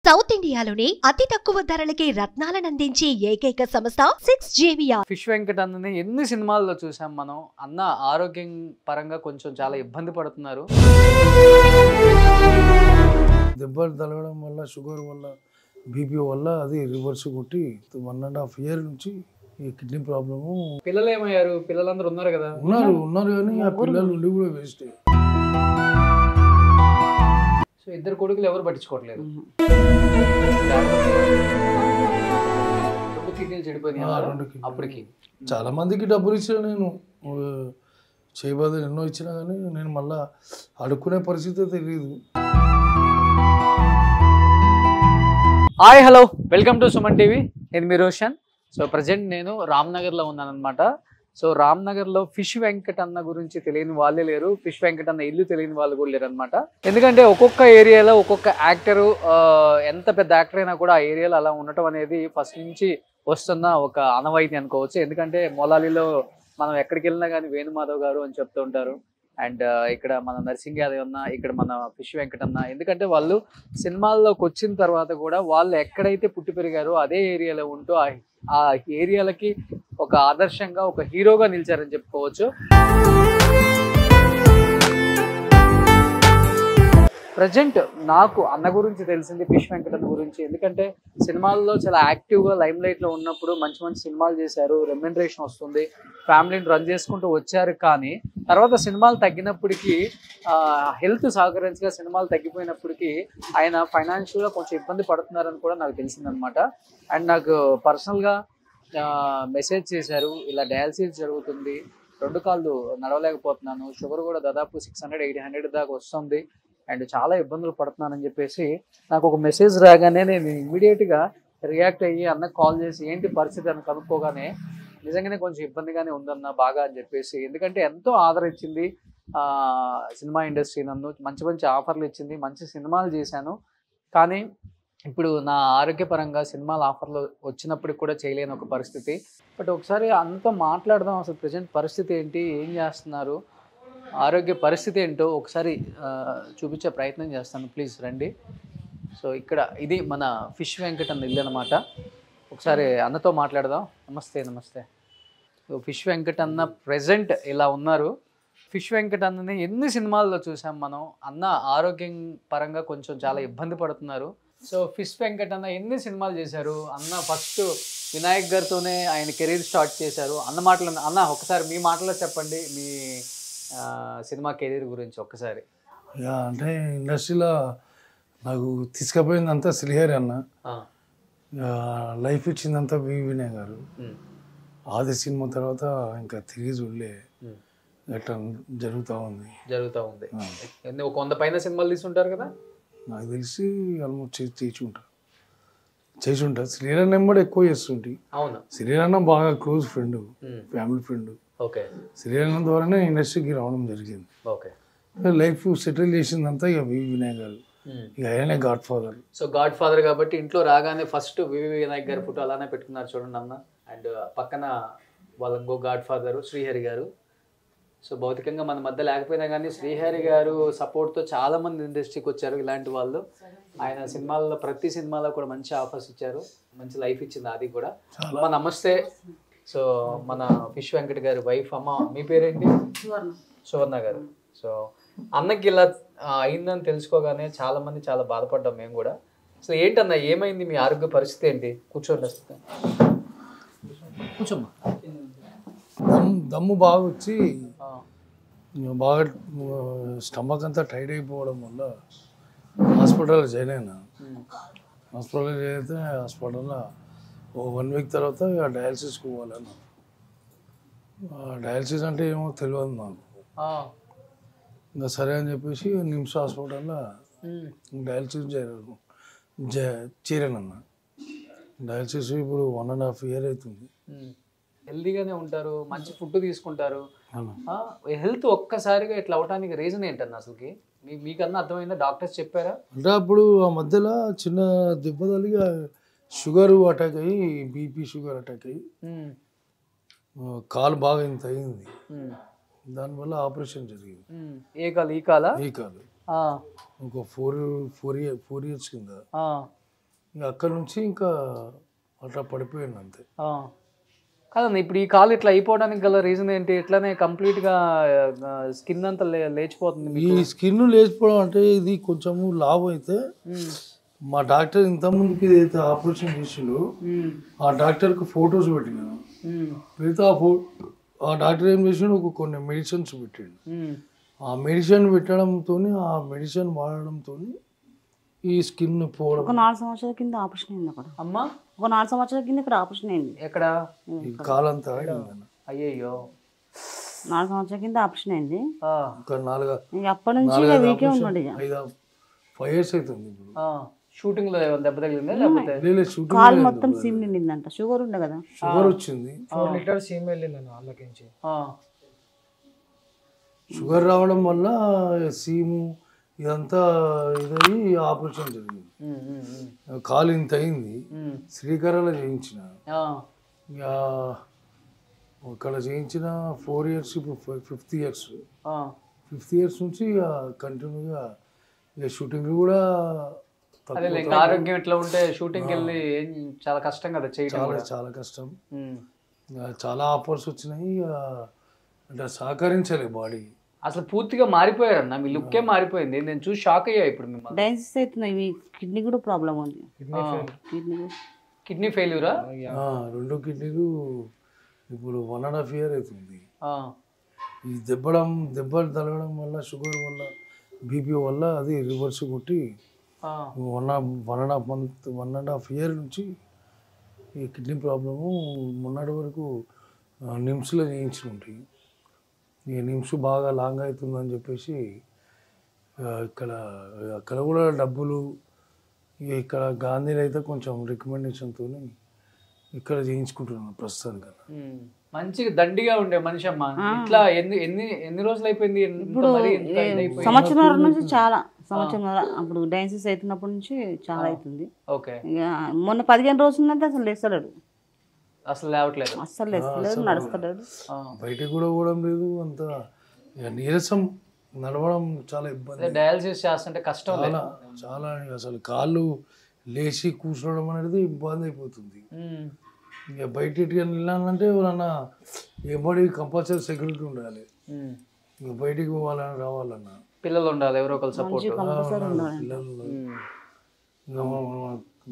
South ఇండియాలోనే అతి తక్కువ ధరలకి రత్నాలనందించే ఏకైక సంస్థ 6JVR. ఫిష్ వెంకట్ అన్నని ఎన్ని సినిమాల్లో చూసాం మనం. అన్న ఆరోగ్యం పరంగా కొంచెం చాలా ఇబ్బంది పడుతున్నారు. దెబ్బలు తగలడం వల్ల, షుగర్ వల్ల, బీపీ వల్ల అది రివర్స్ కొట్టి 1.5 year నుంచి ఈ కిడ్నీ ప్రాబ్లము. పిల్లలు ఏమయ్యారు? పిల్లలందరూ ఉన్నారు కదా? ఉన్నారు కానీ ఆ పిల్లలు ఉండి కూడా వేస్ట్. సో ఇద్దరు కొడుకులు ఎవరు పట్టించుకోవట్లేదు. కిడ్నీలు చెడిపోయినాయి అప్పటికి. చాలా మందికి డబ్బులు ఇచ్చిన నేను చేయబోదు ఎన్నో ఇచ్చినా కానీ నేను మళ్ళా అడుక్కునే పరిస్థితి తెలియదు. Hi hello, welcome to Suman TV. నేను మీ రోషన్. సో ప్రజెంట్ నేను రామ్నగర్లో ఉన్నాను అనమాట. సో రామ్నగర్లో ఫిష్ వెంకట్ అన్న గురించి తెలియని వాళ్ళే లేరు, ఫిష్ వెంకట్ అన్న ఇల్లు తెలియని వాళ్ళు కూడా లేరు అనమాట. ఎందుకంటే ఒక్కొక్క ఏరియాలో ఒక్కొక్క యాక్టరు, ఎంత పెద్ద యాక్టర్ అయినా కూడా ఆ ఏరియాలో అలా ఉండటం అనేది ఫస్ట్ నుంచి వస్తున్న ఒక ఆనవాయితీ అనుకోవచ్చు. ఎందుకంటే మొలాలిలో మనం ఎక్కడికి వెళ్ళినా కానీ వేణుమాధవ్ గారు అని చెప్తూ ఉంటారు. అండ్ ఇక్కడ మన నర్సింగ్ యాదవ్ అన్న, ఇక్కడ మన ఫిష్ వెంకట్ అన్న. ఎందుకంటే వాళ్ళు సినిమాల్లోకి వచ్చిన తర్వాత కూడా వాళ్ళు ఎక్కడైతే పుట్టి పెరిగారో అదే ఏరియాలో ఉంటూ ఆ ఏరియాలకి ఒక ఆదర్శంగా, ఒక హీరోగా నిలిచారని చెప్పుకోవచ్చు. ప్రజెంట్ నాకు అన్న గురించి తెలిసింది ఫిష్ వెంకట్ అన్న గురించి. ఎందుకంటే సినిమాల్లో చాలా యాక్టివ్గా లైమ్ లైట్లో ఉన్నప్పుడు మంచి మంచి సినిమాలు చేశారు, రెమ్యునరేషన్ వస్తుంది, ఫ్యామిలీని రన్ చేసుకుంటూ వచ్చారు. కానీ తర్వాత సినిమాలు తగ్గినప్పటికీ, హెల్త్ సహకరించగా సినిమాలు తగ్గిపోయినప్పటికీ ఆయన ఫైనాన్షియల్గా కొంచెం ఇబ్బంది పడుతున్నారని కూడా నాకు తెలిసిందనమాట. అండ్ నాకు పర్సనల్గా మెసేజ్ చేశారు, ఇలా డయాలసిస్ జరుగుతుంది, 2 కాళ్ళు నడవలేకపోతున్నాను, షుగర్ కూడా దాదాపు 600-800 దాకా వస్తుంది, అండ్ చాలా ఇబ్బందులు పడుతున్నానని చెప్పేసి నాకు ఒక మెసేజ్ రాగానే నేను ఇమీడియట్గా రియాక్ట్ అయ్యి అన్నకు కాల్ చేసి ఏంటి పరిస్థితి అని కనుక్కోగానే నిజంగానే కొంచెం ఇబ్బందిగానే ఉందన్న బాగా అని చెప్పేసి. ఎందుకంటే ఎంతో ఆదరణ ఇచ్చింది సినిమా ఇండస్ట్రీ, నన్ను మంచి మంచి ఆఫర్లు ఇచ్చింది, మంచి సినిమాలు చేశాను. కానీ ఇప్పుడు నా ఆరోగ్యపరంగా సినిమాల ఆఫర్లు వచ్చినప్పటికి కూడా చేయలేని ఒక పరిస్థితి. బట్ ఒకసారి అంతా మాట్లాడదాం, అసలు ప్రజెంట్ పరిస్థితి ఏంటి, ఏం చేస్తున్నారు, ఆరోగ్య పరిస్థితి ఏంటో ఒకసారి చూపించే ప్రయత్నం చేస్తాను. ప్లీజ్ రండి. సో ఇక్కడ ఇది మన ఫిష్ వెంకట్ అన్న ఇల్లు అనమాట. ఒకసారి అన్నతో మాట్లాడదాం. నమస్తే. నమస్తే. సో ఫిష్ వెంకట్ అన్న ప్రెజెంట్ ఇలా ఉన్నారు. ఫిష్ వెంకట్ అన్నని ఎన్ని సినిమాల్లో చూసాం మనం. అన్న ఆరోగ్యం పరంగా కొంచెం చాలా ఇబ్బంది పడుతున్నారు. సో ఫిష్ వెంకట్ అన్న ఎన్ని సినిమాలు చేశారు. అన్న ఫస్ట్ వినాయక్ గారితోనే ఆయన కెరీర్ స్టార్ట్ చేశారు. అన్న ఒకసారి మీ మాటలో చెప్పండి మీ సినిమా కెరీర్ గురించి ఒక్కసారి. అంటే ఇండస్ట్రీలో నాకు తీసుకుపోయిందంతా శ్రీహరి అన్న, లైఫ్ ఇచ్చిందంతా వినయ్ గారు. ఆది సినిమా తర్వాత ఇంకా తిరిగి చూడలే, అట్లా జరుగుతూ ఉంది. ఒక 100 పైన సినిమాలు తీసుంటారు కదా నాకు తెలిసి. ఆల్మోస్ట్ చేసి ఉంటా. శ్రీహరి నెంబర్ ఎక్కువ చేస్తుంటే. అవును, శ్రీహరి అన్న బాగా close friend, family friend. Srihari ద్వారానే ఇండస్ట్రీకి రావడం జరిగింది. లైఫ్ సెటిల్ చేసిందంతా ఇక వినాయక్ గారు, ఇక ఆయనే God father. So God father కాబట్టి ఇంట్లో రాగానే ఫస్ట్ వినాయక్ గారి ఫోటో అలానే పెట్టుకున్నారు చూడండి అన్న. అండ్ పక్కన వాళ్ళ ఇంకో గాడ్ ఫాదరు శ్రీహరి గారు. సో భౌతికంగా మన మధ్య లేకపోయినా కానీ శ్రీహరి గారు సపోర్ట్తో చాలా మంది ఇండస్ట్రీకి వచ్చారు ఇలాంటి వాళ్ళు. ఆయన సినిమాల్లో ప్రతి సినిమాలో కూడా మంచి ఆఫర్స్ ఇచ్చారు, మంచి లైఫ్ ఇచ్చింది అది కూడా. అమ్మ నమస్తే. సో మన ఫిష్ వెంకట్ గారి వైఫ్. అమ్మ మీ పేరేంటి? సువర్ణ గారు. సో అన్నకి ఇలా అయిందని తెలుసుకోగానే చాలా మంది చాలా బాధపడ్డాం మేము కూడా. సో ఏంటన్నా ఏమైంది, మీ ఆరోగ్య పరిస్థితి ఏంటి? కూర్చోండి, కూర్చోమ్మా. దమ్ము బాగా వచ్చి బాగా స్టమక్ అంతా టైట్ అయిపోవడం వల్ల హాస్పిటల్లో జాయిన్ అయినా. హాస్పిటల్లో జాయిన్ అయితే హాస్పిటల్లో 1 week తర్వాత డయాలసిస్కి పోవాలన్నా. డయాలసిస్ అంటే ఏమో తెలియదు నాకు. ఇంకా సరే అని చెప్పేసి నిమ్స్ హాస్పిటల్లో డయాలసిస్ చేరానన్నా. డయాలసిస్ ఇప్పుడు 1.5 year అవుతుంది. హెల్తీగానే ఉంటారు, మంచి ఫుడ్ తీసుకుంటారు. హెల్త్ ఒక్కసారిగా ఇట్లా అవడానికి రీజన్ ఏంటన్నా అసలుకి? మీకన్నా అర్థమైందా? డాక్టర్స్ చెప్పారా? అంటే అప్పుడు ఆ మధ్యలో చిన్న దెబ్బ తగిలి షుగర్ అటాక్ అయ్యి, బీపీ షుగర్ అటాక్ అయ్యి కాలు బాగా ఇంత అయింది. దానివల్ల ఆపరేషన్ జరిగింది. ఏ కాలు? ఈ కాలా? ఈ కాలు. ఒక 4 years కింద ఇక అక్కడ నుంచి ఇంకా అట్లా పడిపోయాను అంతే. కాదన్న ఇప్పుడు ఈ కాలు ఇట్లా అయిపోవడానికి గల రీజన్ ఏంటి? ఇట్లానే కంప్లీట్గా స్కిన్ అంతా లేచిపోతుంది. ఈ స్కిన్ లేచిపోవడం అంటే ఇది కొంచెము లావు అయితే మా డాక్టర్ ఇంతకుముందుకి ఏదైతే ఆపరేషన్ చేసిండో ఆ డాక్టర్కి ఫొటోస్ పెట్టినాను. పెడితే ఆ డాక్టర్ ఏం చేసిండు, కొన్ని మెడిసిన్స్ పెట్టిండు. ఆ మెడిసిన్ పెట్టడంతో ఆ మెడిసిన్ వాడడంతో ఈ స్కిన్ పోవడం. ఒక 4 సంవత్సరాల కింద ఆపరేషన్ అయింది అక్కడ. అమ్మా ఒక 4 సంవత్సరాల కింద ఇక్కడ ఆపరేషన్ అయింది. ఎక్కడ? కాలంతా అయ్యయ్యో 4 సంవత్సరాల కింద ఆపరేషన్ అయింది. అప్పటి నుంచి వీకే ఉన్నాడు. 5 years అవుతుంది. షూటింగ్ లో దెబ్బ తగిలిందా లేకపోతే కాలు మొత్తం సీమ్ నిండిందంట. షుగర్ ఉండే కదా, షుగర్ వచ్చింది. 4 liters సీమ్ వెళ్ళిందండి వాళ్ళకించి. షుగర్ రావడం వల్ల సీము ఇదంతా ఇదయ్యి ఆపరేషన్ జరిగింది. కాలు ఇంత అయింది. శ్రీకరాలో చేయించిన, ఇక అక్కడ చేయించిన 4 years, ఇప్పుడు 5th years నుంచి ఇక కంటిన్యూగా ఇక షూటింగ్ కూడా. ఆరోగ్యం ఇట్లా ఉంటే షూటింగ్ వెళ్ళి చాలా కష్టం కదా చేయడం. చాలా కష్టం. చాలా ఆఫర్స్ వచ్చినాయి, అంటే సహకరించాలి బాడీ. అసలు పూర్తిగా మారిపోయారన్న, మీ లుక్కే మారిపోయింది. నేను చూసి షాక్ అయ్యా. ఇప్పుడు మిమ్మల్ని డయాలసిస్ అవుతున్నాయి. కిడ్నీ కూడా ప్రాబ్లం ఉంది. కిడ్నీ ఫెయిల్యూరా? 2 కిడ్నీలు ఇప్పుడు 1.5 year అవుతుంది. ఈ దెబ్బలు తగలడం వల్ల, షుగర్ వల్ల, బీపీ వల్ల అది రివర్స్ కొట్టి 1.5 year నుంచి ఈ కిడ్నీ ప్రాబ్లము. మొన్నటి వరకు నిమ్స్లో చేయించి ఉంటాయి. ఈ నిమ్స్ బాగా లాంగ్ అవుతుందని చెప్పేసి అక్కడ కూడా డబ్బులు, ఇక్కడ గాంధీలో అయితే కొంచెం రికమెండేషన్తో ఇక్కడ చేయించుకుంటున్నాను ప్రస్తుతానికి. మంచిగా దండిగా ఉండే మనిషి అమ్మా. ఇట్లా ఎన్ని రోజులు అయిపోయింది? ఇప్పుడు సంవత్సరం నుంచి చాలా సంవత్సరం. అప్పుడు డయాలసిస్ అవుతున్నప్పటి నుంచి చాలా అవుతుంది. మొన్న 15 రోజులంటే అసలు లేస్తలేడు, అసలు లేవట్లేదు, అస్సలు లేస్తలేడు, నడుస్తలేడు, బయటకు కూడా పోవడం లేదు. అంత నీరసం, నడవడం చాలా ఇబ్బంది. డయాలసిస్ చేస్తుంటే కష్టం, చాలా అసలు కాళ్ళు లేచి కూర్చోవడం అనేది ఇబ్బంది అయిపోతుంది. ఇక బయట వెళ్ళాలంటే ఎవరన్నా ఎవరి కంపల్సరీ సెక్యూరిటీ ఉండాలి. ఇక బయటికి పోవాలని రావాలన్నా పిల్లలు ఉండాలి, ఎవరో ఒకరు సపోర్ట్. పిల్లలు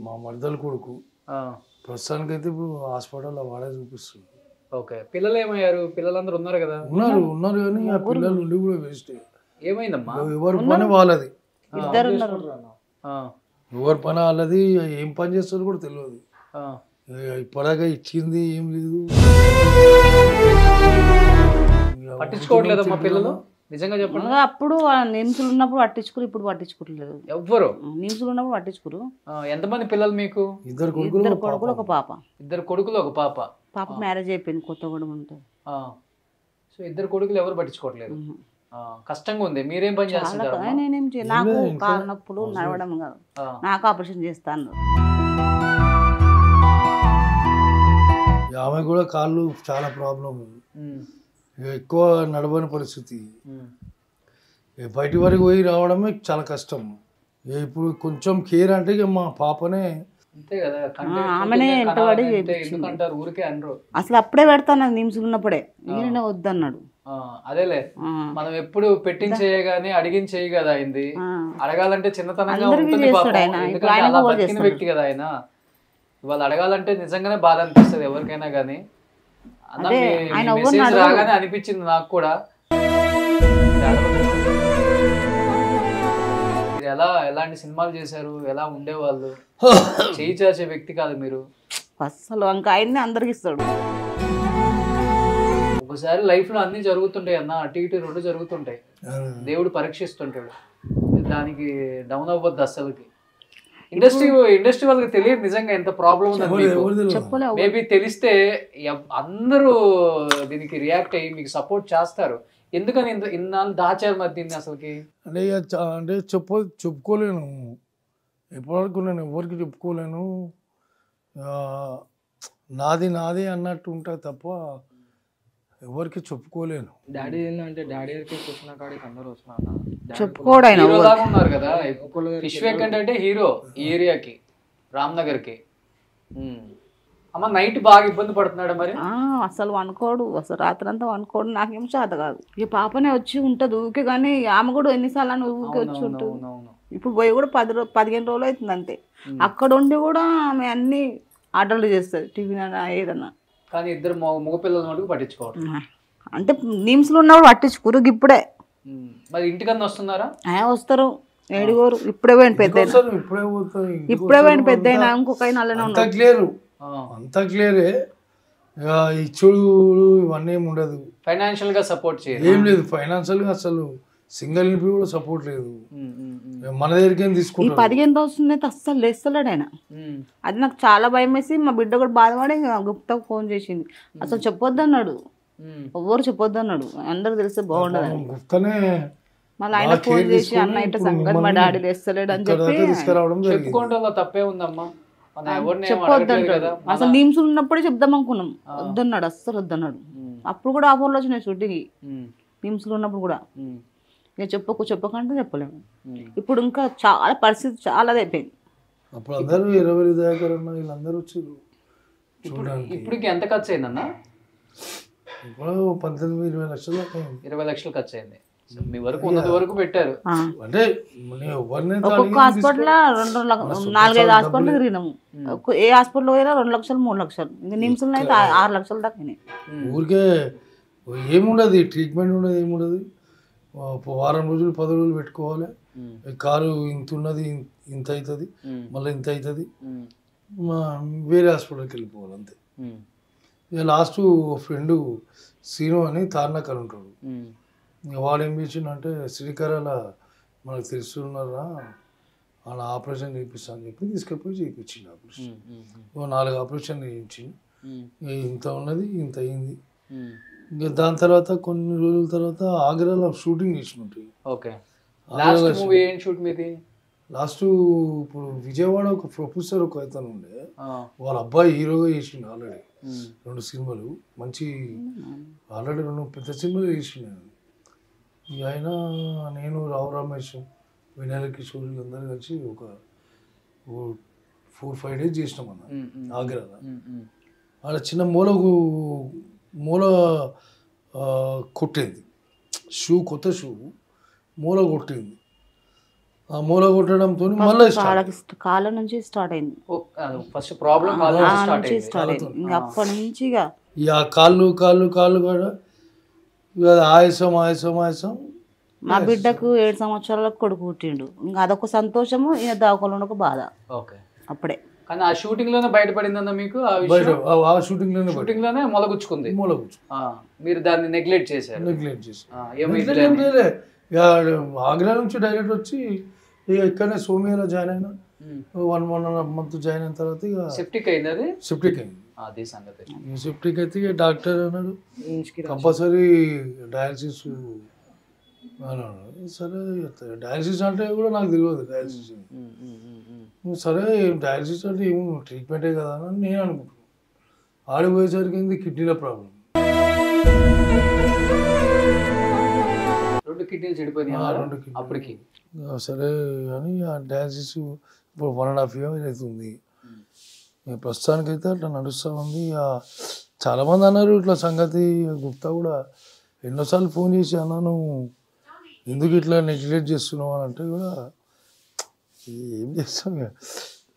మా మర్దల కొడుకు ప్రస్తుతానికైతే ఇప్పుడు హాస్పిటల్లో వాడే చూపిస్తుంది. ఓకే, పిల్లలు ఏమయ్యారు? పిల్లలందరూ ఉన్నారు కదా? ఉన్నారు కానీ ఆ పిల్లలు ఉండి కూడా వేస్ట్. ఏమైందమ్మా? ఎవరి పని వాళ్ళది, ఎవరి పని వాళ్ళది. ఏం పని చేస్తారో కూడా తెలియదు. ఇప్పటిదాకా ఇచ్చింది ఏం లేదు, పట్టించుకోవట్లేదమ్మా పిల్లలు. నిజంగా చెప్పండి. అప్పుడు నిమ్స్లు ఉన్నప్పుడు పట్టించుకురు, ఇప్పుడు పట్టించుకోవట్లేదు ఎవ్వరు. నిమ్స్లు ఉన్నప్పుడు పట్టించుకురు. ఎంతమంది పిల్లలు మీకు? 2 కొడుకులు, ఒక పాప. 2 కొడుకులు, ఒక పాప. పాప మ్యారేజ్ అయిపోయింది, కొత్తగూడెం ఉంటుంది. సో 2 కొడుకులు ఎవరు పట్టించుకోవట్లేదు. కష్టంగా ఉంది. మీరేం పని చేస్తున్నారు? నేనేం నాకు కాలు నొప్పులు, నడవడం కాదు, నాకు ఆపరేషన్ చేస్తాను. ఆమె కూడా కాళ్ళు చాలా ప్రాబ్లం, ఎక్కువ నడవని పరిస్థితి. బయటి వరకు పోయి రావడమే చాలా కష్టం. ఇప్పుడు కొంచెం కేర్ అంటే ఇక మా పాపనే అంతే కదా, ఆమెనే ఎంటబడి ఎందుకంటారు ఊరికే అనరు. అసలు అప్పుడే పెడతాను నిమ్స్లు ఉన్నప్పుడే, ఈయన వద్దన్నాడు. అదేలే, మనం ఎప్పుడు పెట్టించేయగానే అడిగించేయి కదా అయింది. అడగాలంటే చిన్నతనంగా ఉంటుంది పాపం, ఎందుకంటే అలా బతికిన వ్యక్తి కదా ఆయన. ఇవాళ అడగాలంటే నిజంగానే బాధ అనిపిస్తుంది ఎవరికైనా కానీ. మెసేజ్ రాగానే అనిపించింది నాకు కూడా. ఎలాంటి సినిమాలు చేశారు, ఎలా ఉండేవాళ్ళు? చేయి చేసే వ్యక్తి కాదు మీరు అసలు. ఇంకా ఆయన్ని అందరికి ఇస్తాడు. ఒకసారి లైఫ్ లో అన్ని జరుగుతుంటాయి అన్న, అటు ఇటు 2 జరుగుతుంటాయి. దేవుడు పరీక్షిస్తుంటాడు, దానికి డౌన్ అవ్వద్దు అస్సలుకి. ఇండస్ట్రీ వాళ్ళకి తెలియదు నిజంగా ఎంత ప్రాబ్లం ఉందని. మేబీ తెలిస్తే అందరూ దీనికి రియాక్ట్ అయ్యి మీకు సపోర్ట్ చేస్తారు. ఎందుకని ఇన్నాళ్ళు దాచారు మరి దీన్ని అసలుకి? అంటే చెప్పుకోలేను, ఎప్పటివరకు నేను ఎవరికి చెప్పుకోలేను. నాది అన్నట్టు ఉంటా తప్ప ఎవరికి చెప్పుకోలేను. డాడీ ఏంటంటే డాడీ దగ్గరికి కూర్చున్న కాడికి అందరూ వస్తున్నారు చెప్పుకోవడం ఉన్నారు కదా. విశ్వేక్ అంటే హీరో ఈ ఏరియాకి. రామ్నగర్కి. అమ్మ నైట్ బాగా ఇబ్బంది పడుతున్నాడా మరి? అసలు అనుకోడు, అసలు రాత్రి అంతా అనుకోడు, నాకేం చేత కాదు. ఈ పాపనే వచ్చి ఉంటుంది ఊకే, కానీ ఆమె కూడా ఎన్నిసార్లు అని ఊకే వచ్చి ఉంటుంది. ఇప్పుడు పోయి కూడా 15 రోజులు అవుతుంది అంతే. అక్కడ ఉండి కూడా ఆమె అన్ని ఆర్డర్లు చేస్తుంది, టిఫిన్ అయినా ఏదన్నా. కానీ ఇద్దరు మగపిల్లల మటుకు పట్టించుకోవడం అంటే నిమ్స్లో ఉన్నప్పుడు పట్టించుకోరు. ఇప్పుడే మరి ఇంటికన్నా వస్తున్నారా? వస్తారు, ఏడుగోరు. ఇప్పుడే పోయిన పెద్ద, ఇప్పుడే పోయిన పెద్ద అయినా ఇంకొక నల్లనే ఉన్నారు. అంతా క్లియరే. ఇచ్చుడు ఇవన్నీ ఏమి ఉండదు. ఫైనాన్షియల్ గా సపోర్ట్ చేయదు, ఏం లేదు. ఫైనాన్షియల్ గా అసలు సింగిల్ ఇంపి కూడా సపోర్ట్ లేదు. మన దగ్గరికి ఏం తీసుకుంటారు. 15 రోజులు అయితే అస్సలు లేస్తలేడు ఆయన. అది నాకు చాలా భయం వేసి మా బిడ్డ కూడా బాధపడి గుప్తకు ఫోన్ చేసింది. అసలు చెప్పొద్దు అన్నాడు, ఎవరు చెప్పొద్దు అన్నాడు, అందరు తెలిస్తే బాగుండదు. గుప్తనే మళ్ళీ ఆయన ఫోన్ చేసి అన్న ఇట్లా సంగతి మా డాడీ లేస్తలేడు అని చెప్పి చెప్పుకోవడంలో తప్పే ఉందమ్మా. చెప్పొద్దన్నాడు. అసలు నిమ్స్ ఉన్నప్పుడే చెప్దాం అనుకున్నాం, వద్దన్నాడు, అస్సలు వద్దన్నాడు. అప్పుడు కూడా ఆఫర్లో వచ్చినాయి షూటింగ్ నిమ్స్ లో ఉన్నప్పుడు కూడా. ఇక చెప్పకంటే చెప్పలేము. ఇప్పుడు ఇంకా చాలా పరిస్థితి చాలా అయిపోయింది. అప్పుడు అందరూ 20 దగ్గర వీళ్ళందరూ వచ్చారు చూడడానికి. ఇప్పుడు ఎంత ఖర్చు అయిందన్నా? ఇప్పుడు 18-20 లక్షలు. 20 లక్షలు ఖర్చు అయింది. మీ వరకు ఉన్నది వరకు పెట్టారు. అంటే ఒక్కొక్క హాస్పిటల్ 4-5 హాస్పిటల్ తిరిగినాము. ఏ హాస్పిటల్ పోయినా 2 లక్షలు 3 లక్షలు. ఇంకా నిమ్స్ లో అయితే 6 లక్షలు దాకా. ఊరికే ఏముండదు, ట్రీట్మెంట్ ఉండదు, ఏముండదు. వారం రోజులు 10 రోజులు పెట్టుకోవాలి. కారు ఇంత ఉన్నది, ఇంత అవుతుంది, మళ్ళీ ఇంత అవుతుంది, వేరే హాస్పిటల్కి వెళ్ళిపోవాలి అంతే. ఇక లాస్ట్ ఫ్రెండ్ సీను అని తార్నాకర్ ఉంటాడు. వాడు ఏం చేసిండంటే శ్రీకరాల మనకు తెలుస్తున్నారా వాళ్ళ ఆపరేషన్ చేయిస్తా అని చెప్పి తీసుకెళ్ళిపోయి చేయించింది ఆపరేషన్. 4 ఆపరేషన్లు చేయించింది. ఇంత ఉన్నది, ఇంత అయింది. ఇంకా దాని తర్వాత కొన్ని రోజుల తర్వాత ఆగ్రాలో షూటింగ్ చేసినట్టు. లాస్ట్ ఇప్పుడు విజయవాడ ఒక ప్రొఫెసర్ ఒక అతను ఉండే, వాళ్ళ అబ్బాయి హీరోగా చేసిండు ఆల్రెడీ 2 సినిమాలు. మంచి ఆల్రెడీ 2 పెద్ద సినిమాలు చేసిండు. ఆయన నేను రావు రమేష్ వినాయక కిషోర్ అందరూ కలిసి ఒక 4-5 డేస్ చేసినాం అన్న ఆగ్రాలో. ఆడ చిన్న మూల కొట్టింది, కొత్త షూ మూల కొట్టింది. ఆ మూల కొట్టడంతో మళ్ళీ కాళ్ళ నుంచి స్టార్ట్ అయింది. ఫస్ట్ ప్రాబ్లం స్టార్ట్ అయింది. అప్పటి నుంచి ఇక కాళ్ళు కూడా ఆయాసం. మా బిడ్డకు 7 సంవత్సరాలకు కొడుకు పుట్టిండు. ఇంకా అదొక సంతోషము, ఈయన దావకంలో ఒక బాధ. అప్పుడే కానీ ఆ షూటింగ్ లోనే బయటపడిందన్న మీకు? షూటింగ్ లోనే మొలగుచ్చుకుంది. మీరు దాన్ని నెగ్లెక్ట్ చేశారు. ఆగ్రా నుంచి డైరెక్ట్ వచ్చి ఇక ఇక్కడనే సోమియాలో జాయిన్ అయినా. 1.5 month జాయిన్ అయిన తర్వాత ఇక సెప్టిక్ అయింది. అది సెప్టిక్ అయింది. సెప్టిక్ అయితే ఇక డాక్టర్ అన్నాడు కంపల్సరీ డయాలసిస్ అన్నాడు. సరే డయాలసిస్ అంటే కూడా నాకు తెలియదు డయాలసిస్. సరే డయాలసిస్ అంటే ఏమో ట్రీట్మెంటే కదా అని నేను అనుకుంటున్నాను. ఆడిపోయేసరికి ఏంది కిడ్నీలో ప్రాబ్లం. 2 కిడ్నీలు చెడిపోయినాయి అప్పటికి. సరే అని ఆ డయాలసిస్ ఇప్పుడు 1.5 years అవుతుంది. ప్రస్తుతానికైతే అట్లా నడుస్తూ ఉంది. చాలామంది అన్నారు ఇట్లా సంగతి. గుప్తా కూడా ఎన్నోసార్లు ఫోన్ చేసి అన్నాను ఎందుకు ఇట్లా నెగ్లెక్ట్ చేస్తున్నావు అని అంటే కూడా ఏం చేస్తాం,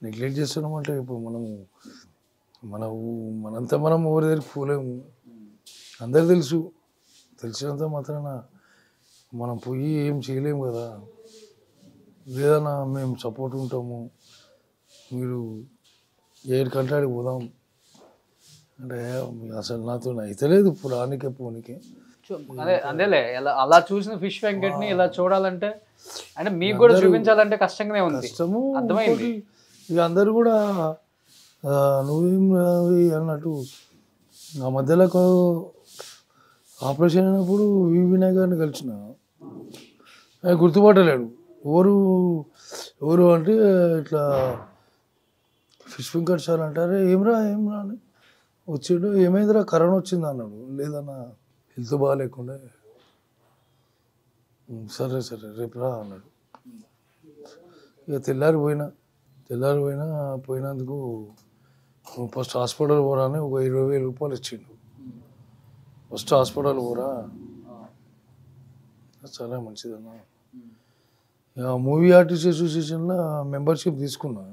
నెగ్లెక్ట్ చేస్తున్నాం అంటే ఇప్పుడు మనంతా మనం ఎవరి దగ్గరికి పోలేము. అందరు తెలిసినంత మాత్రాన మనం పోయి ఏం చేయలేము కదా. లేదన్నా మేము సపోర్ట్ ఉంటాము, మీరు 7 గంటలకి పోదాం అంటే అసలు నాతో అయితే లేదు పురానికే పోనీకే. అదేలే అలా చూసిన ఫిష్ వెంకట్ని ఇలా చూడాలంటే అంటే మీకు కూడా చూపించాలంటే కష్టంగానే ఉంది. అర్థమైంది. ఇక అందరు కూడా నువ్వేం అన్నట్టు ఆ మధ్యలో ఆపరేషన్ అయినప్పుడు వినాయక్ గారిని కలిసిన గుర్తుపట్టలేడు. ఎవరు అంటే ఇట్లా ఫిష్ వెంకట్ సార్ అంటారే ఏమ్రా అని వచ్చాడు. ఏమైందిరా కరోనా వచ్చింది అన్నాడు. లేదన్నా హెల్త్ బాగాలేకుండా. సరే రేపు రా అన్నాడు. ఇక తెల్లారి పోయినా తెల్లారి పోయినందుకు ఫస్ట్ హాస్పిటల్ పోరాని ఒక 20,000 రూపాయలు ఇచ్చిండు. ఫస్ట్ హాస్పిటల్ పోరా, చాలా మంచిదన్న. మూవీ ఆర్టిస్ట్ అసోసియేషన్లో మెంబర్షిప్ తీసుకున్నా.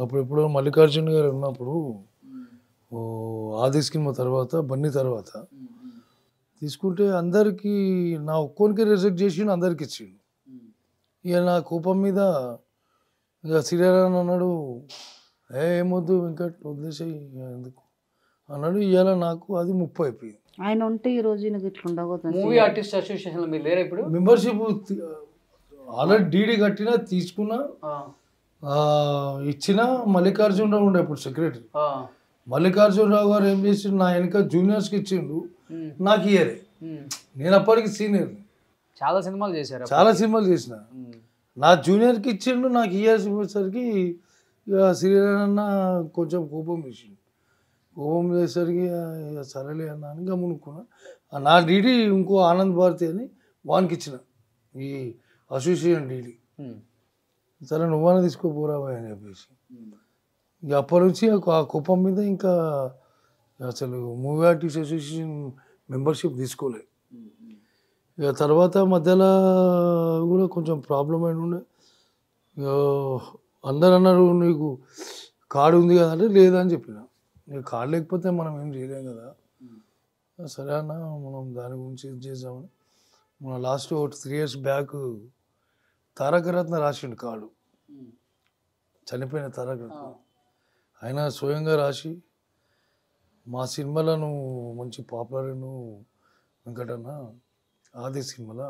అప్పుడు ఎప్పుడో మల్లికార్జున గారు ఉన్నప్పుడు ఆది సినిమా తర్వాత బన్నీ తర్వాత తీసుకుంటే అందరికీ నా ఒక్కొనికి రిజెక్ట్ చేసిండు, అందరికి ఇచ్చిండు. ఇక నా కోపం మీద ఇక శ్రీరామ్ అన్నాడు, ఏమొద్దు వెంకట్ వదిలేసాయి ఎందుకు అన్నాడు. ఇవాళ నాకు అది 30 అయిపోయింది. ఆయన ఉంటే ఈ రోజు ఇట్లా ఉండబోతుంది. మూవీ ఆర్టిస్ట్ అసోసియేషన్ మీరు లేరా ఇప్పుడు? మెంబర్షిప్ ఆల్రెడీ డీడీ కట్టినా తీసుకున్నా, ఇచ్చిన. మల్లికార్జునరావు ఉండే ఇప్పుడు సెక్రటరీ. మల్లికార్జునరావు గారు ఏం చేసిండు, నా వెనక జూనియర్స్కి ఇచ్చిండు, నాకు ఇయరే. నేను అప్పటికి సీనియర్, చాలా సినిమాలు చేశారు, చాలా సినిమాలు చేసిన. నా జూనియర్కి ఇచ్చిండు, నాకు ఇయర్స్ ఇవ్వేసరికి ఇక శ్రీరాన్న కొంచెం కోపం వేసిండు. కోపం చేసేసరికి ఇక సరేలే అన్నా అని గమనుకున్నా. నా డీడీ ఇంకో ఆనంద్ భారతి అని వానికి ఇచ్చిన, ఈ అసోసియేషన్ డీడీ. సరే నువ్వనే తీసుకోపోరాబాయ్ అని చెప్పేసి ఇక అప్పటి నుంచి ఆ కోపం మీద ఇంకా అసలు మూవీ ఆర్టిస్ట్ అసోసియేషన్ మెంబర్షిప్ తీసుకోలేదు. ఇక తర్వాత మధ్యలో కూడా కొంచెం ప్రాబ్లం అయిన ఉండే. అందరు అన్నారు నీకు కార్డు ఉంది కదా అంటే లేదని చెప్పిన. నీకు కార్డు లేకపోతే మనం ఏం చేయలేం కదా. సరే అన్న మనం దాని గురించి ఇది చేద్దామని మన లాస్ట్ 3 years బ్యాక్ తారకరత్న రాసిండు కార్డు, చనిపోయిన తారకరత్న. ఆయన స్వయంగా రాసి మా సినిమాలను మంచి పాపులర్ వెంకటన్న ఆది సినిమాలో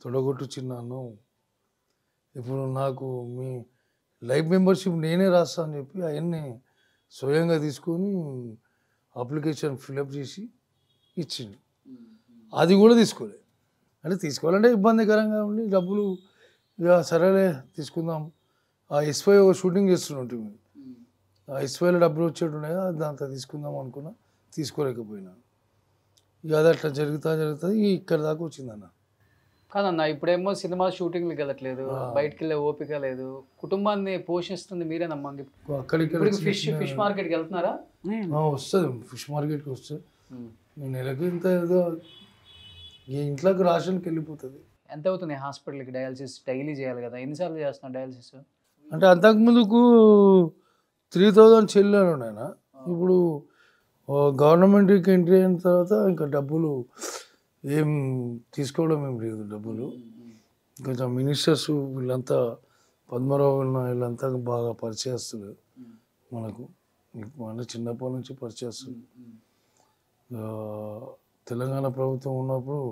తొడగొట్టు చిన్నాను, ఇప్పుడు నాకు మీ లైఫ్ మెంబర్షిప్ నేనే రాస్తా అని చెప్పి అవన్నీ స్వయంగా తీసుకొని అప్లికేషన్ ఫిలప్ చేసి ఇచ్చింది. అది కూడా తీసుకోలేదు. అంటే తీసుకోవాలంటే ఇబ్బందికరంగా ఉండి డబ్బులు ఇక సరేలే తీసుకుందాం. ఆ ఎస్వై షూటింగ్ చేస్తుంటే ఆ ఎస్వైలో డబ్బులు వచ్చేటుండే దాంతో తీసుకుందాం అనుకున్నా, తీసుకోలేకపోయినా. ఇక అది అట్లా జరుగుతుంది ఇక్కడ దాకా వచ్చిందన్న. కాదన్న ఇప్పుడేమో సినిమా షూటింగ్లకు వెళ్ళట్లేదు, బయటకు వెళ్ళే ఓపిక లేదు, కుటుంబాన్ని పోషిస్తుంది మీరేనమ్మా. అక్కడికి ఫిష్ మార్కెట్కి వెళ్తున్నారా? వస్తుంది, ఫిష్ మార్కెట్కి వస్తుంది. నెలకి ఇంత ఏదో ఇంట్లోకి రాషన్కి వెళ్ళిపోతుంది. ఎంత అవుతుంది హాస్పిటల్కి? డయాలసిస్ డైలీ చేయాలి కదా, ఎన్నిసార్లు చేస్తున్నారు డయాలసిస్? అంటే అంతకుముందుకు 3,000 చెల్లాను నేను. ఇప్పుడు గవర్నమెంట్కి ఎంట్రీ అయిన తర్వాత ఇంకా డబ్బులు ఏం తీసుకోవడం ఏం లేదు. డబ్బులు కొంచెం మినిస్టర్స్ వీళ్ళంతా పద్మరావు వీళ్ళంతా బాగా పరిచయస్తులు మనకు, అంటే చిన్నప్పటి నుంచి పరిచయస్తులు. తెలంగాణ ప్రభుత్వం ఉన్నప్పుడు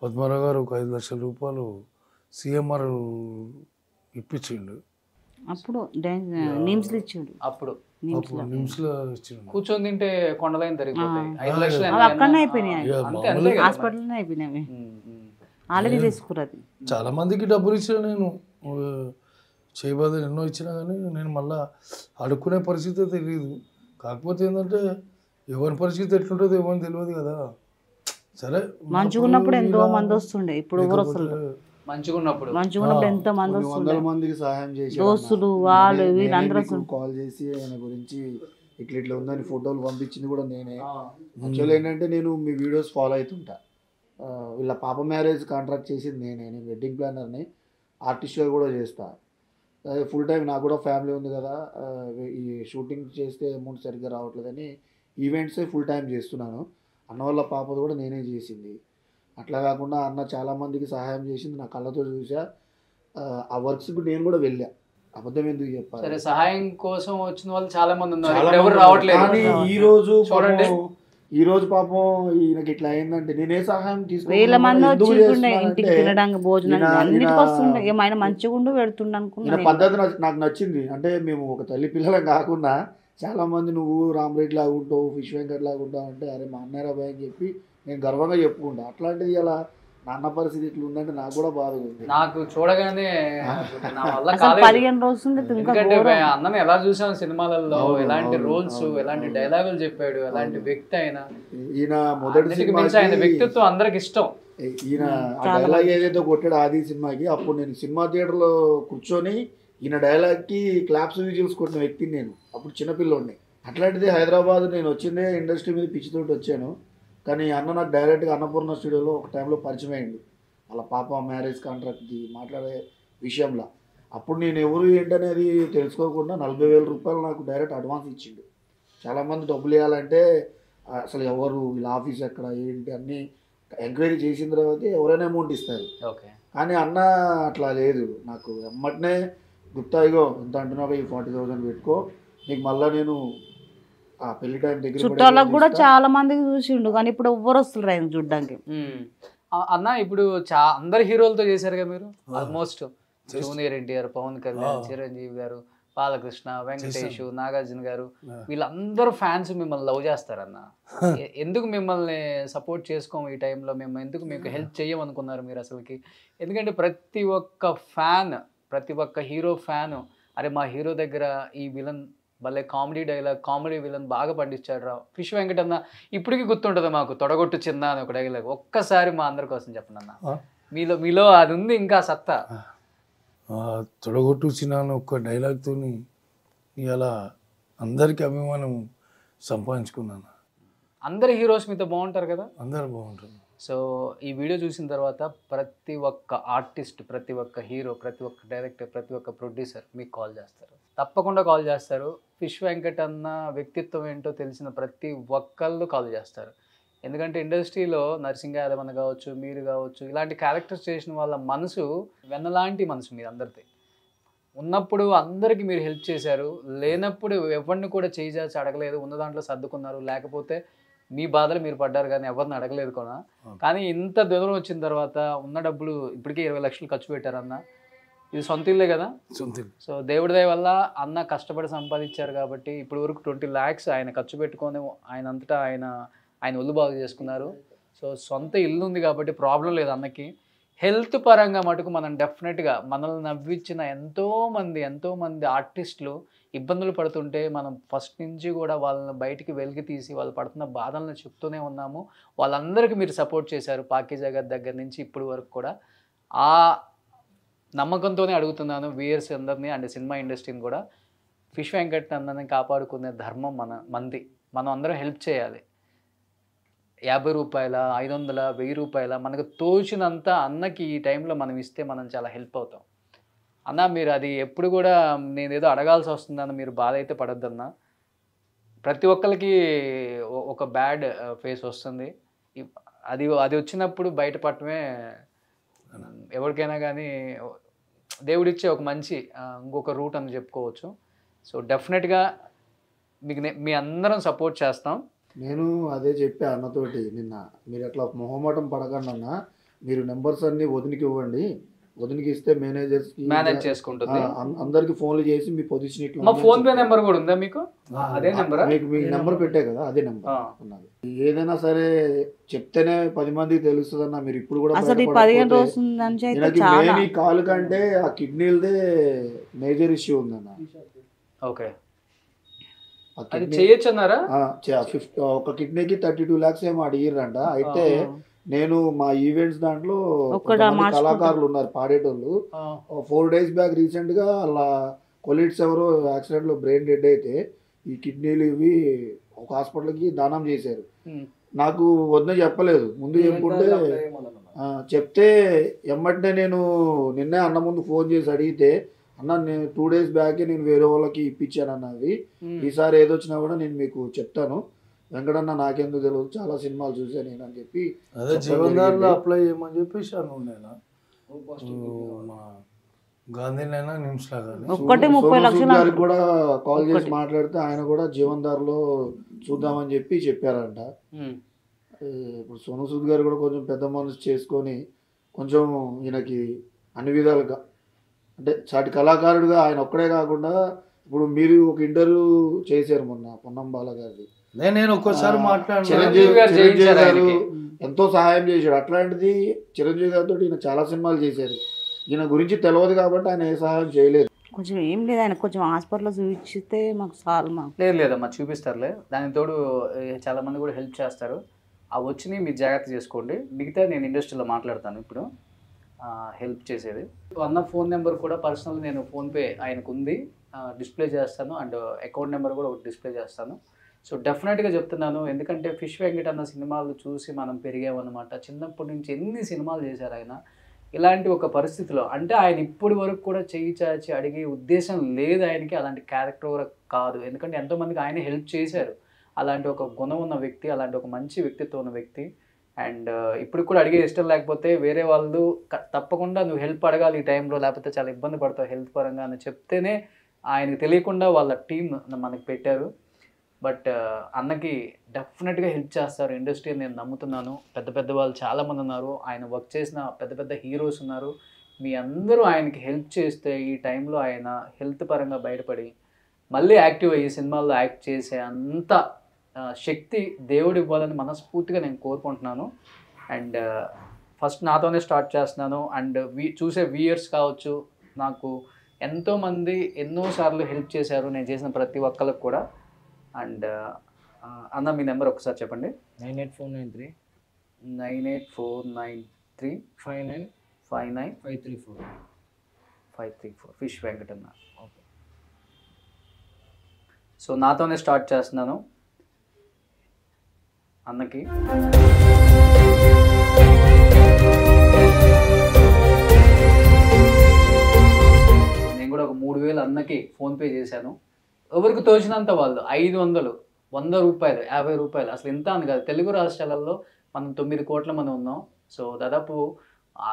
పద్మరావు గారు ఒక 5 లక్షల రూపాయలు సిఎంఆర్ ఇప్పించిండు. అప్పుడు నిమ్స్లో ఇచ్చాడు. అప్పుడు నిమ్స్లో ఇచ్చిండు. కూర్చొని తింటే కొండలైన తరిగిపోతాయి. 5 లక్షలు అక్కడనే అయిపోయినాయి, హాస్పిటల్లోనే అయిపోయినాయి. ఆల్రెడీ తీసుకున్నది. చాలా మందికి డబ్బులు ఇచ్చిన నేను, చేయబోదు ఎన్నో ఇచ్చినా కానీ నేను మళ్ళీ అడుక్కునే పరిస్థితి తెలియదు. కాకపోతే ఏంటంటే ఎవరి పరిస్థితి ఎట్లుంటుందో ఎవరిని తెలియదు కదా. సరే మంచిగున్నప్పుడు ఎంతో మంది వస్తుండే, ఇప్పుడు మంచిగున్నప్పుడు ఎంతో మంది వస్తుండే, మందికి సహాయం చేసి దోస్తులు వాళ్ళు వీళ్ళందరూ కాల్ చేసి ఆయన గురించి ఇట్లా ఉందని ఫోటోలు పంపించింది కూడా నేనే. యాక్చువల్ ఏంటంటే నేను మీ వీడియోస్ ఫాలో అవుతుంటా. వీళ్ళ పాప మ్యారేజ్ కాంట్రాక్ట్ చేసింది నేనే, నేను వెడ్డింగ్ ప్లానర్ని, ఆర్టిస్ట్గా కూడా చేస్తా. అదే ఫుల్ టైం నాకు కూడా ఫ్యామిలీ ఉంది కదా, ఈ షూటింగ్ చేస్తే అమౌంట్ సరిగ్గా రావట్లేదని ఈవెంట్సే ఫుల్ టైం చేస్తున్నాను. అన్న వాళ్ళ పాపది కూడా నేనే చేసింది. అట్లా కాకుండా అన్న చాలామందికి సహాయం చేసింది, నా కళ్ళతో చూసా. ఆ వర్క్స్కి నేను కూడా వెళ్ళా, అబద్ధం ఎందుకు చెప్పాలి. సరే సహాయం కోసం వచ్చిన వాళ్ళు చాలా మంది ఉన్నారు, ఎవరు రావట్లేదు. కానీ ఈ రోజు పాపం ఈయనకి ఇట్లా అయిందంటే నేనే సహాయం తీసుకుని వేల మంది వచ్చి ఇంటికి తినడానికి భోజనం అన్నిటికి వస్తుండే. ఆయన మంచిగా ఉండు పెడుతుండ అనుకున్నా. పద్ధతి నాకు నచ్చింది. అంటే మేము ఒక తల్లి పిల్లలం కాకుండా చాలా మంది నువ్వు రామరెడ్డి లాగా ఉంటావు, ఫిష్ వెంకట్ లాగా ఉంటావు అంటే అరే మా అన్నయ్య రాబాయ్ అని చెప్పి నేను గర్వంగా చెప్పుకుంటా. అట్లాంటిది ఇలా నాన్న పరిస్థితి ఇట్లా ఉందంటే నాకు కూడా బాధగా ఉంది. నాకు చూడగానే 15 రోజులు ఎందుకంటే అన్నని ఎలా చూసాం సినిమాలలో, ఎలాంటి రోల్స్, ఎలాంటి డైలాగులు చెప్పాడు, ఎలాంటి వ్యక్తి అయినా. ఈయన మొదటి ఆయన వ్యక్తిత్వం అందరికి ఇష్టం. ఈయన డైలాగ్ ఏదైతే కొట్టాడు ఆది సినిమాకి, అప్పుడు నేను సినిమా థియేటర్లో కూర్చొని ఈయన డైలాగ్కి క్లాప్స్ విజిల్స్ కొట్టిన వ్యక్తిని నేను, అప్పుడు చిన్నపిల్లోడిని. అట్లాంటిది హైదరాబాద్ నేను వచ్చిందే ఇండస్ట్రీ మీద పిచ్చితోటి వచ్చాను. కానీ అన్న నాకు డైరెక్ట్గా అన్నపూర్ణ స్టూడియోలో ఒక టైంలో పరిచయం అయ్యిండు, వాళ్ళ పాప మ్యారేజ్ కాంట్రాక్ట్ది మాట్లాడే విషయంలో. అప్పుడు నేను ఎవరు ఏంటనేది తెలుసుకోకుండా 40,000 రూపాయలు నాకు డైరెక్ట్ అడ్వాన్స్ ఇచ్చిండు. చాలామంది డబ్బులు ఇవ్వాలంటే అసలు ఎవరు, వీళ్ళ ఆఫీస్ ఎక్కడ ఏంటి అన్నీ ఎంక్వైరీ చేసిన తర్వాత ఎవరైనా అమౌంట్ ఇస్తారు. ఓకే. కానీ అన్న అట్లా లేదు, నాకు ఎమ్మటనే గుప్తా ఇగో ఎంత అంటున్నావు, ఈ 40,000 పెట్టుకో, నీకు మళ్ళీ నేను ఆ పెళ్లి టైం దగ్గర చుట్టాలకు కూడా చాలా మందికి చూసిండు, కానీ ఇప్పుడు ఎవ్వరు వస్తున్నారు ఆయన చూడడానికి. అన్న ఇప్పుడు అందరు హీరోలతో చేశారు కదా మీరు, ఆల్మోస్ట్ జూనియర్ ఎన్టీఆర్, పవన్ కళ్యాణ్, చిరంజీవి గారు, బాలకృష్ణ, వెంకటేష్, నాగార్జున గారు, వీళ్ళందరూ ఫ్యాన్స్ మిమ్మల్ని లవ్ చేస్తారన్న. ఎందుకు మిమ్మల్ని సపోర్ట్ చేసుకోము ఈ టైంలో, మేము ఎందుకు మీకు హెల్ప్ చేయమనుకున్నారు మీరు అసలుకి? ఎందుకంటే ప్రతి ఒక్క ఫ్యాన్, ప్రతి ఒక్క హీరో ఫ్యాన్, అరే మా హీరో దగ్గర ఈ విలన్ భలే కామెడీ డైలాగ్, కామెడీ విలన్ బాగా పండించాడు రా ఫిష్ వెంకట్ అన్న. ఇప్పటికీ గుర్తుంటుంది మాకు, తొడగొట్టు చిన్న అని ఒక డైలాగ్. ఒక్కసారి మా అందరి కోసం చెప్పండి అన్న, మీలో అది ఉంది ఇంకా సత్తా. తొడగొట్టు చిన్న ఒక్క డైలాగ్తో ఇలా అందరికీ అభిమానం సంపాదించుకున్నాను. అందరు హీరోస్ మీతో బాగుంటారు కదా? అందరు బాగుంటారు. సో ఈ వీడియో చూసిన తర్వాత ప్రతి ఒక్క ఆర్టిస్ట్, ప్రతి ఒక్క హీరో, ప్రతి ఒక్క డైరెక్టర్, ప్రతి ఒక్క ప్రొడ్యూసర్ మీకు కాల్ చేస్తారు, తప్పకుండా కాల్ చేస్తారు. ఫిష్ వెంకట్ అన్న వ్యక్తిత్వం ఏంటో తెలిసిన ప్రతి ఒక్కళ్ళు కాల్ చేస్తారు. ఎందుకంటే ఇండస్ట్రీలో నరసింహ యాదవ్ అన్న కావచ్చు, మీరు కావచ్చు, ఇలాంటి క్యారెక్టర్స్ చేసిన వాళ్ళ మనసు వెన్నలాంటి మనసు మీ అందరిది. ఉన్నప్పుడు అందరికీ మీరు హెల్ప్ చేశారు, లేనప్పుడు ఎవరిని కూడా చేసి అడగలేదు, ఉన్న దాంట్లో సర్దుకున్నారు. లేకపోతే మీ బాధలు మీరు పడ్డారు కానీ ఎవరిని అడగలేదు కూడా. కానీ ఇంత దూరం వచ్చిన తర్వాత ఉన్న డబ్బులు ఇప్పటికే 20 లక్షలు ఖర్చు పెట్టారన్న. ఇది సొంత ఇల్లే కదా? సొంత ఇల్లు. సో దేవుడి దయ వల్ల అన్న కష్టపడి సంపాదించారు కాబట్టి ఇప్పుడు వరకు 20 lakhs ఆయన ఖర్చు పెట్టుకొని ఆయన అంతటా ఆయన ఒళ్ళు బాగు చేసుకున్నారు. సో సొంత ఇల్లు ఉంది కాబట్టి ప్రాబ్లం లేదు అన్నకి. హెల్త్ పరంగా మటుకు మనం డెఫినెట్గా మనల్ని నవ్వించిన ఎంతోమంది ఆర్టిస్టులు ఇబ్బందులు పడుతుంటే మనం ఫస్ట్ నుంచి కూడా వాళ్ళని బయటికి వెలికి తీసి వాళ్ళు పడుతున్న బాధలను చెప్తూనే ఉన్నాము. వాళ్ళందరికీ మీరు సపోర్ట్ చేశారు, పాకీ జగత్ దగ్గర నుంచి ఇప్పటి వరకు కూడా. ఆ నమ్మకంతోనే అడుగుతున్నాను వ్యూయర్స్ అందరినీ అండ్ సినిమా ఇండస్ట్రీని కూడా. ఫిష్ వెంకట్ అన్నని కాపాడుకునే ధర్మం మనది. మనం అందరం హెల్ప్ చేయాలి. 50 రూపాయల, 500, 1000 రూపాయల మనకు తోచినంత అన్నకి ఈ టైంలో మనం ఇస్తే మనం చాలా హెల్ప్ అవుతాం. అన్న మీరు అది ఎప్పుడు కూడా నేనేదో అడగాల్సి వస్తుందన్న మీరు బాధ అయితే పడొద్దన్న. ప్రతి ఒక్కరికి ఒక బ్యాడ్ ఫేస్ వస్తుంది, అది వచ్చినప్పుడు బయటపడటమే ఎవరికైనా కానీ దేవుడిచ్చే ఒక మంచి ఇంకొక రూట్ అని చెప్పుకోవచ్చు. సో డెఫినెట్గా మీకు మీ అందరం సపోర్ట్ చేస్తాం. నేను అదే చెప్పా అన్నతోటి నిన్న, మీరు అట్లా మొహమాటం పడకండి అన్న, మీరు నెంబర్స్ అన్ని వదినికి ఇవ్వండి, వదినికి ఇస్తే మేనేజ్ చేసుకుంటుంది. అందరికి ఫోన్లు చేసి మీ పొజిషన్ ఇట్లా. మా ఫోన్ పే నెంబర్ కూడా ఉందా మీకు? అదే నెంబర్ మీకు మీ నెంబర్ పెట్టే కదా, అదే నెంబర్ ఉన్నది. ఏదైనా సరే చెప్తేనే 10 మందికి తెలుస్తుంది అన్న. మీరు ఇప్పుడు కూడా మెయిన్ కాలు కంటే ఆ కిడ్నీలదే మేజర్ ఇష్యూ ఉందన్న. ఓకే, అది చేయొచ్చు అన్నారా? ఒక కిడ్నీకి 32 lakhs ఏమో అడిగిర్రంట. అయితే నేను మా ఈవెంట్స్ దాంట్లో కళాకారులు ఉన్నారు పాడేటోళ్ళు, 4 days బ్యాక్ రీసెంట్ గా అలా కొలీగ్స్ ఎవరో యాక్సిడెంట్ లో బ్రెయిన్ డెడ్ అయితే ఈ కిడ్నీలు ఇవి ఒక హాస్పిటల్కి దానం చేశారు. నాకు వద్ద చెప్పలేదు, ముందు చెప్పుకుంటే చెప్తే ఎమ్మటనే నేను నిన్నే అన్న ముందు ఫోన్ చేసి అడిగితే, అన్న నేను 2 days బ్యాక్ నేను వేరే వాళ్ళకి ఇప్పించాను అన్నది, ఈసారి ఏదొచ్చినా కూడా నేను మీకు చెప్తాను, వెంకటన్న నాకెందుకు తెలియదు, చాలా సినిమాలు చూసాను నేను అని చెప్పి అదే జీవనధారలో అప్లై చేయమని చెప్పేసి అనుకున్నాను. మా గాంధీనైనా నిమ్స్లా గారికి కూడా కాల్ చేసి మాట్లాడితే ఆయన కూడా జీవనధారలో చూద్దామని చెప్పి చెప్పారంట. ఇప్పుడు సోను సూద్ గారు కూడా కొంచెం పెద్ద మనసు చేసుకొని కొంచెం ఈయనకి అన్ని విధాలుగా, అంటే చాటి కళాకారుడిగా ఆయన ఒక్కడే కాకుండా, ఇప్పుడు మీరు ఒక ఇంటర్వ్యూ చేశారు మొన్న పొన్నం బాల గారిది, నేను ఒక్కసారి మాట్లాడాను, చిరంజీవి గారు ఎంతో సహాయం చేశాడు. అట్లాంటిది చిరంజీవి గారితో ఈయన చాలా సినిమాలు చేశారు, ఈయన గురించి తెలియదు కాబట్టి ఆయన ఏ సహాయం చేయలేదు. కొంచెం ఏం లేదు, ఆయన కొంచెం హాస్పిటల్లో చూపించితే మాకు చాలు. మాకు లేదమ్మా చూపిస్తారులే, దాని తోడు చాలా మంది కూడా హెల్ప్ చేస్తారు. ఆ వచ్చినాయి మీరు జాగ్రత్త చేసుకోండి, మిగతా నేను ఇండస్ట్రీలో మాట్లాడతాను. ఇప్పుడు హెల్ప్ చేసేది. అన్న ఫోన్ నెంబర్ కూడా పర్సనల్ నేను ఫోన్పే ఆయనకు ఉంది, డిస్ప్లే చేస్తాను, అండ్ అకౌంట్ నెంబర్ కూడా ఒకటి డిస్ప్లే చేస్తాను. సో డెఫినెట్గా చెప్తున్నాను, ఎందుకంటే ఫిష్ వెంకట్ అన్న సినిమాలు చూసి మనం పెరిగామన్నమాట. చిన్నప్పటి నుంచి ఎన్ని సినిమాలు చేశారు ఆయన. ఇలాంటి ఒక పరిస్థితిలో అంటే ఆయన ఇప్పటి వరకు కూడా చెయ్యి చాచి అడిగే ఉద్దేశం లేదు ఆయనకి, అలాంటి క్యారెక్టర్ కూడా కాదు. ఎందుకంటే ఎంతోమందికి ఆయన హెల్ప్ చేశారు. అలాంటి ఒక గుణం ఉన్న వ్యక్తి, అలాంటి ఒక మంచి వ్యక్తిత్వం ఉన్న వ్యక్తి. అండ్ ఇప్పుడు కూడా అడిగే ఇష్టం లేకపోతే వేరే వాళ్ళు తప్పకుండా నువ్వు హెల్ప్ అడగాలి ఈ టైంలో, లేకపోతే చాలా ఇబ్బంది పడతావు హెల్త్ పరంగా అని చెప్తేనే ఆయనకు తెలియకుండా వాళ్ళ టీం మనకి పెట్టారు. బట్ అన్నకి డెఫినెట్గా హెల్ప్ చేస్తారు ఇండస్ట్రీ అని నేను నమ్ముతున్నాను. పెద్ద పెద్ద వాళ్ళు చాలామంది ఉన్నారు, ఆయన వర్క్ చేసిన పెద్ద పెద్ద హీరోస్ ఉన్నారు. మీ అందరూ ఆయనకి హెల్ప్ చేస్తే ఈ టైంలో ఆయన హెల్త్ పరంగా బయటపడి మళ్ళీ యాక్టివ్ అయ్యి సినిమాల్లో యాక్ట్ చేసే అంత శక్తి దేవుడు ఇవ్వాలని మనస్ఫూర్తిగా నేను కోరుకుంటున్నాను. అండ్ ఫస్ట్ నాతోనే స్టార్ట్ చేస్తున్నాను. అండ్ చూసే వ్యూయర్స్ కావచ్చు, నాకు ఎంతోమంది ఎన్నోసార్లు హెల్ప్ చేశారు నేను చేసిన ప్రతి ఒక్కరికి కూడా. అండ్ అన్న మీ నెంబర్ ఒకసారి చెప్పండి. 98493 98493 59 59 534 ఫిష్ వెంకట్ అన్న. ఓకే, సో నాతోనే స్టార్ట్ చేస్తున్నాను అన్నకి. నేను కూడా ఒక 3000 అన్నకి ఫోన్పే చేశాను. ఎవరికి తోచినంత వాళ్ళు 500, 100 రూపాయలు, 50 రూపాయలు, అసలు ఎంత అని కాదు. తెలుగు రాష్ట్రాలలో మనం 9 కోట్ల మంది ఉన్నాం. సో దాదాపు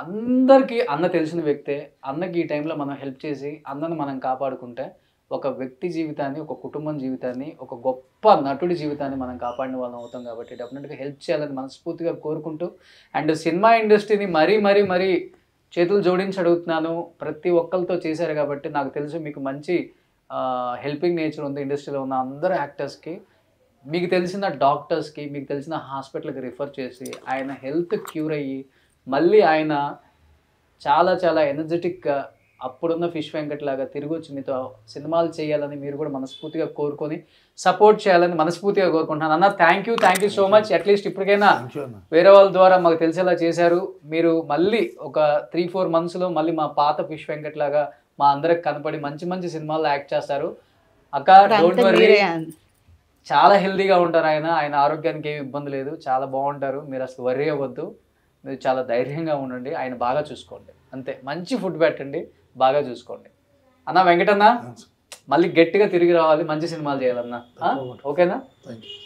అందరికీ అన్న తెలిసిన వ్యక్తే. అన్నకి ఈ టైంలో మనం హెల్ప్ చేసి అన్నను మనం కాపాడుకుంటే ఒక వ్యక్తి జీవితాన్ని, ఒక కుటుంబం జీవితాన్ని, ఒక గొప్ప నటుడి జీవితాన్ని మనం కాపాడిన వాళ్ళం అవుతాం. కాబట్టి డెఫినెట్గా హెల్ప్ చేయాలని మనస్ఫూర్తిగా కోరుకుంటూ, అండ్ సినిమా ఇండస్ట్రీని మరీ చేతులు జోడించి అడుగుతున్నాను. ప్రతి ఒక్కరితో చేశారు కాబట్టి నాకు తెలుసు మీకు మంచి హెల్పింగ్ నేచర్ ఉంది. ఇండస్ట్రీలో ఉన్న అందరు యాక్టర్స్కి, మీకు తెలిసిన డాక్టర్స్కి, మీకు తెలిసిన హాస్పిటల్కి రిఫర్ చేసి ఆయన హెల్త్ క్యూర్ అయ్యి మళ్ళీ ఆయన చాలా చాలా ఎనర్జెటిక్గా అప్పుడున్న ఫిష్ వెంకట్ లాగా తిరిగి వచ్చి మీతో సినిమాలు చేయాలని మీరు కూడా మనస్ఫూర్తిగా కోరుకొని సపోర్ట్ చేయాలని మనస్ఫూర్తిగా కోరుకుంటున్నాను. అన్న thank you so much. At least ఇప్పటికైనా వేరే వాళ్ళ ద్వారా మాకు తెలిసేలా చేశారు. మీరు మళ్ళీ ఒక 3-4 monthsలో మళ్ళీ మా పాత ఫిష్ వెంకట్ లాగా మా అందరికి కనపడి మంచి మంచి సినిమాల్లో యాక్ట్ చేస్తారు. అక్క డోంట్ వరీ, చాలా హెల్తీగా ఉంటారు ఆయన ఆరోగ్యానికి ఏమి ఇబ్బంది లేదు, చాలా బాగుంటారు. మీరు అసలు వర్రీ అవ్వద్దు, మీరు చాలా ధైర్యంగా ఉండండి. ఆయన బాగా చూసుకోండి, అంతే. మంచి ఫుడ్ పెట్టండి, బాగా చూసుకోండి. అన్న వెంకటన్న మళ్ళీ గట్టిగా తిరిగి రావాలి, మంచి సినిమాలు చేయాలన్నా. ఓకేనా? Thank you.